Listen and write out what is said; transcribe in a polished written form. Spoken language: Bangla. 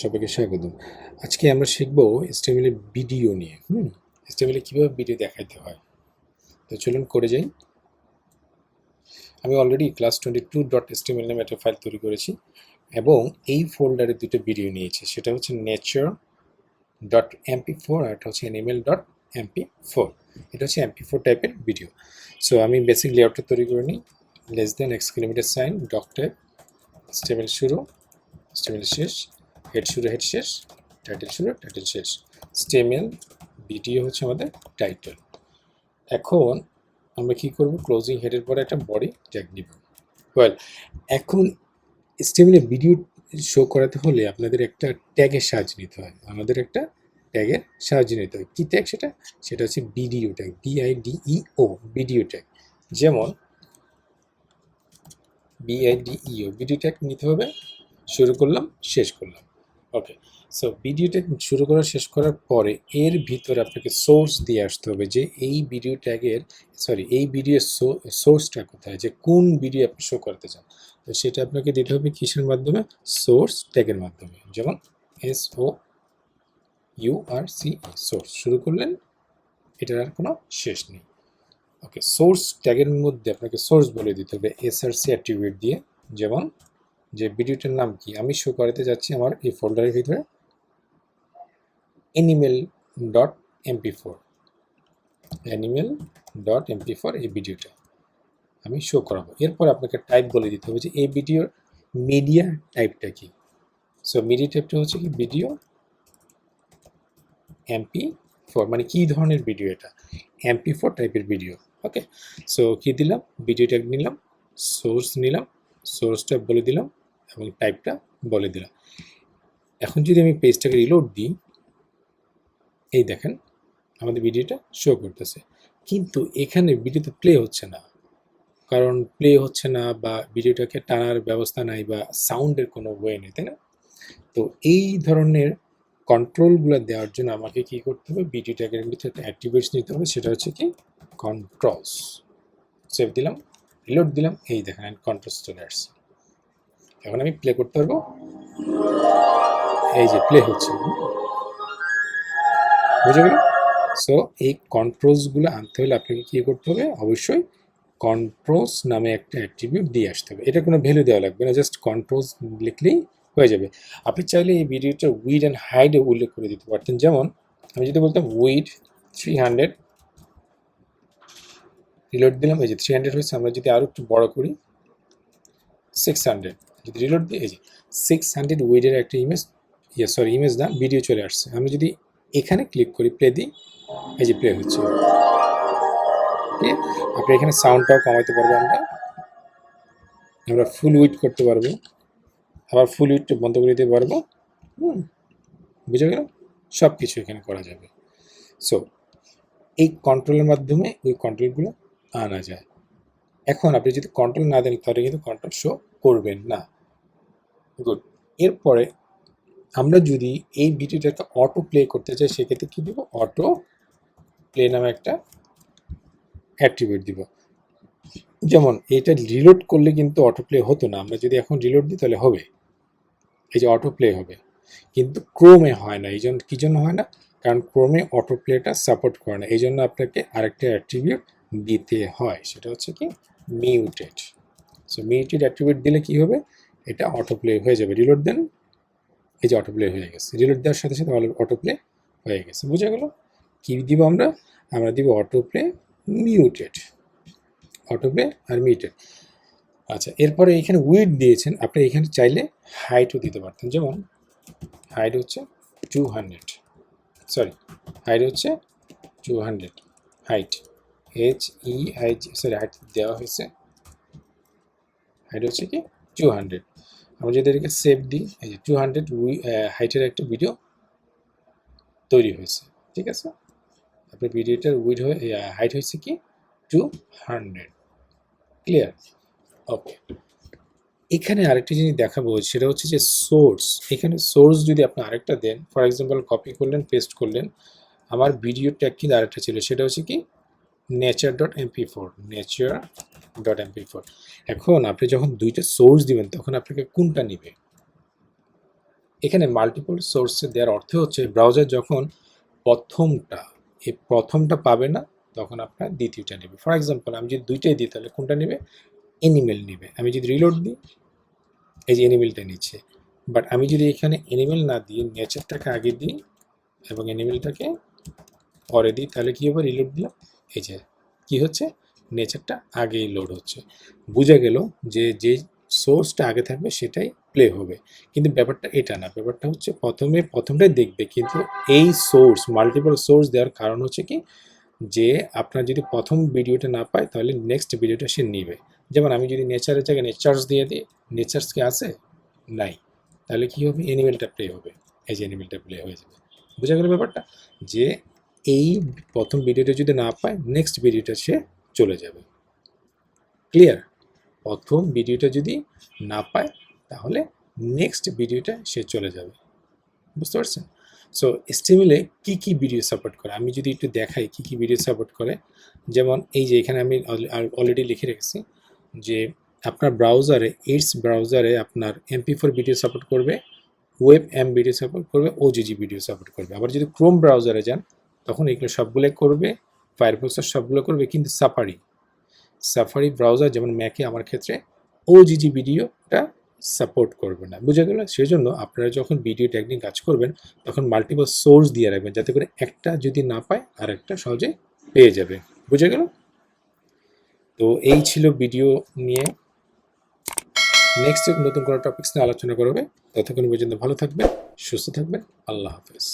সবাইকে স্বাগতম। আজকে আমরা শিখব HTML এর ভিডিও নিয়ে। HTML এ কিভাবে ভিডিও দেখাইতে হয়। তো চলুন করে যাই। আমি অলরেডি class22.html নামে একটা ফাইল তৈরি করেছি এবং এই ফোল্ডারে দুটো ভিডিও নিয়েছি। সেটা হচ্ছে nature.mp4 আর এটা হচ্ছে animal.mp4। এটা হচ্ছে mp4 টাইপের ভিডিও। সো আমি বেসিক লেআউটটা তৈরি করে নিই। Less than exclamation sign, doc type, HTML শুরু, HTML শেষ, হেড শুরু হেড শেষ, টাইটেল শুরু টাইটেল শেষ। HTML ভিডিও হচ্ছে আমাদের টাইটেল। এখন আমরা কি করব, ক্লোজিং হেডের পরে একটা বডি ট্যাগ নিব। ওয়েল, এখন HTML এ ভিডিও শো করাতে হলে আপনাদের একটা ট্যাগের সাহায্য নিতে হয়। আমাদের একটা ট্যাগের সাহায্য নিতে হয়। কি ট্যাগ সেটা? সেটা হচ্ছে video tag, BIDEO, video tag. যেমন BIDEO, ভিডিও ট্যাগ নিতে হবে। শুরু করলাম, শেষ করলাম। ওকে, সো ভিডিওটা শুরু করা শেষ করার পরে এর ভিতরে আপনাকে সোর্স দিয়ে আসতে হবে যে এই ভিডিও ট্যাগের এই ভিডিওর সোর্সটা কোথায়, যে কোন ভিডিও আপনি শো করতে চান। তো সেটা আপনাকে দিতে হবে কিসের মাধ্যমে? সোর্স ট্যাগের মাধ্যমে। যেমন SOURCE, সোর্স। শুরু করলেন, এটার আর কোনো শেষ নেই। ওকে, সোর্স ট্যাগের মধ্যে আপনাকে সোর্স বলে দিতে হবে SRC অ্যাট্রিবিউট দিয়ে। যেমন যে ভিডিওটার নাম কি আমি শো করাতে যাচ্ছি আমার এই ফোল্ডারের ভিতরে animal.mp4, animal.mp4 এই ভিডিওটা আমি শো করাবো। এরপর আপনাকে টাইপ বলে দিতে হবে যে এই ভিডিওর মিডিয়া টাইপটা কি। সো মিডিয়া টাইপটা হচ্ছে কি ভিডিও MP4, মানে কি ধরনের ভিডিও এটা? MP4 টাইপের ভিডিও। ওকে, সো কি দিলাম? ভিডিও ট্যাগ নিলাম, সোর্স নিলাম, সোর্সটা বলে দিলাম এবং টাইপটা বলে দিলাম। এখন যদি আমি পেজটাকে রিলোড দিই, এই দেখেন আমাদের ভিডিওটা শো করতেছে, কিন্তু এখানে ভিডিওতে প্লে হচ্ছে না। কারণ প্লে হচ্ছে না বা ভিডিওটাকে টানার ব্যবস্থা নাই বা সাউন্ডের কোনো ওয়ে নেই, তাই না? তো এই ধরনের কন্ট্রোলগুলো দেওয়ার জন্য আমাকে কি করতে হবে? ভিডিও ট্যাগের ভিতরে একটা অ্যাট্রিবিউটস নিতে হবে, সেটা হচ্ছে কি কন্ট্রোলস। সেভ দিলাম, রিলোড দিলাম, এই দেখেন কন্ট্রোলস চলে আসছে। এখন আমি প্লে করতে পারবো, এই যে প্লে হচ্ছে, বুঝে গেল? সো এই কন্ট্রোলসগুলো আনতে হলে আপনাকে কী করতে হবে? অবশ্যই কন্ট্রোলস নামে একটা অ্যাট্রিবিউট দিয়ে আসতে হবে। এটা কোনো ভ্যালু দেওয়া লাগবে না, জাস্ট কন্ট্রোলস লিখলেই হয়ে যাবে। আপনি চাইলে এই ভিডিওটা উইড অ্যান্ড হাইডে উল্লেখ করে দিতে পারতেন। যেমন আমি যদি বলতাম উইড 300, রিলোড দিলাম, এই যে 300 হয়েছে। আমরা যদি আরও একটু বড় করি 600, যদি রিলোড দিই, এই যে 600 উইডের একটা ইমেজ, ইমেজ না, ভিডিও চলে আসছে। আমি যদি এখানে ক্লিক করি, প্লে দিই, এই যে প্লে হচ্ছে। আপনি এখানে সাউন্ডটাও কমাইতে পারবো, আমরা ফুল উইড করতে পারবো, আবার ফুল উইডটা বন্ধ করে দিতে পারবো। বুঝে গেল? সব কিছু এখানে করা যাবে। সো এই কন্ট্রোলের মাধ্যমে ওই কন্ট্রোলগুলো আনা যায়। এখন আপনি যদি কন্ট্রোল না দেন তাহলে কিন্তু কন্ট্রোল শো করবেন না। গুড। এরপরে আমরা যদি এই ভিডিওটাকে অটো প্লে করতে চাই, সেক্ষেত্রে কী দিব? অটো প্লে নামে একটা অ্যাট্রিবিউট দিব। যেমন এটা রিলোড করলে কিন্তু অটো প্লে হতো না, আমরা যদি এখন রিলোড দিই তাহলে হবে, এই যে অটো প্লে হবে। কিন্তু ক্রোমে হয় না। এই জন্য কী জন্য হয় না? কারণ ক্রোমে অটো প্লেটা সাপোর্ট করে না। এই জন্য আপনাকে আরেকটা অ্যাট্রিবিউট দিতে হয়, সেটা হচ্ছে কি মিউটেড। সো মিউটেড অ্যাট্রিবিউট দিলে কি হবে? এটা অটো প্লে হয়ে যাবে। রিলোড দেন, এই যে অটো প্লে হয়ে গেছে। রিলোড দেওয়ার সাথে সাথে অটো প্লে হয়ে গেছে। বুঝা গেল? কী দিব আমরা? আমরা দিব auto play muted, auto play আর মিউটেড। আচ্ছা, এরপরে এখানে উইড দিয়েছেন, আপনি এখানে চাইলে হাইটও দিতে পারতেন। যেমন হাইট হচ্ছে 200, হাইট হচ্ছে 200, হাইট হাইট দেওয়া হয়েছে, হাইট হচ্ছে কি 200। আমরা যদি এটাকে সেভ দিই, এই যে 200 হাইটের একটা ভিডিও তৈরি হয়েছে। ঠিক আছে, আপনার ভিডিওটার হাইট হয়েছে কি 200। ক্লিয়ার? ওকে, এখানে আরেকটা জিনিস দেখাবো, সেটা হচ্ছে যে সোর্স। এখানে সোর্স যদি আপনি আরেকটা দেন, ফর এক্সাম্পল কপি করলেন, পেস্ট করলেন, আমার ভিডিও ট্যাগ কিন্তু আরেকটা ছিল, সেটা হচ্ছে কি nature.mp4। এখন আপনি যখন দুইটা সোর্স দিবেন তখন আপনাকে কোনটা নিবে? এখানে মাল্টিপল সোর্সে দেওয়ার অর্থ হচ্ছে ব্রাউজার যখন প্রথমটা পাবে না, তখন আপনার দ্বিতীয়টা নেবে। ফর এক্সাম্পল আমি যদি দুইটাই দিই তাহলে কোনটা নেবে? অ্যানিমেল নেবে। আমি যদি রিলোড দিই, এই যে অ্যানিমেলটা নিচ্ছে। বাট আমি যদি এখানে অ্যানিমেল না দিয়ে নেচারটাকে আগে দিই এবং অ্যানিমেলটাকে পরে দিই, তাহলে কী হবে? রিলোড দিলাম, এই যে কী হচ্ছে? নেচারটা আগেই লোড হচ্ছে। বোঝা গেল যে যে সোর্সটা আগে থাকবে সেটাই প্লে হবে। কিন্তু ব্যাপারটা এটা না, ব্যাপারটা হচ্ছে প্রথমটাই দেখবে, কিন্তু এই সোর্স মাল্টিপল সোর্স দেওয়ার কারণ হচ্ছে কি, যে আপনার যদি প্রথম ভিডিওটা না পায় তাহলে নেক্সট ভিডিওটা সে নেবে। যেমন আমি যদি নেচারের জায়গায় নেচার্স দিয়ে দিই, নেচার্স কি আছে? নাই। তাহলে কী হবে? অ্যানিমেলটা প্লে হবে, এই যে অ্যানিমেলটা প্লে হয়ে যাবে। বোঝা গেল ব্যাপারটা? যে এই প্রথম ভিডিওটা যদি না পায়, নেক্সট ভিডিওটা সে চলে যাবে। ক্লিয়ার? প্রথম ভিডিওটা যদি না পায় তাহলে নেক্সট ভিডিওটা সে চলে যাবে। বুঝতে পারছেন? সো স্টিমিলে কী কী ভিডিও সাপোর্ট করে আমি যদি একটু দেখাই কী কী ভিডিও সাপোর্ট করে। যেমন এই যে এখানে আমি অলরেডি লিখে রেখেছি যে আপনার ব্রাউজারে, এইডস ব্রাউজারে আপনার MP4 ভিডিও সাপোর্ট করবে, ওয়েব এম ভিডিও সাপোর্ট করবে, OGG ভিডিও সাপোর্ট করবে। আবার যদি ক্রোম ব্রাউজারে যান তখন এগুলো সবগুলো করবে, ফায়ারফক্সের সবগুলো করবে, কিন্তু সাফারি ব্রাউজার যেমন ম্যাকে আমার ক্ষেত্রে OGG ভিডিওটা সাপোর্ট করবে না। বুঝা গেল? সেজন্য আপনারা যখন ভিডিও টেকনিক কাজ করবেন তখন মাল্টিপল সোর্স দিয়ে রাখবেন, যাতে করে একটা যদি না পায় আর একটা সহজে পেয়ে যাবে। বুঝা গেল? তো এই ছিল ভিডিও নিয়ে। নেক্সট নতুন কোনো টপিকস নিয়ে আলোচনা করবে। ততক্ষণ পর্যন্ত ভালো থাকবেন, সুস্থ থাকবেন। আল্লাহ হাফেজ।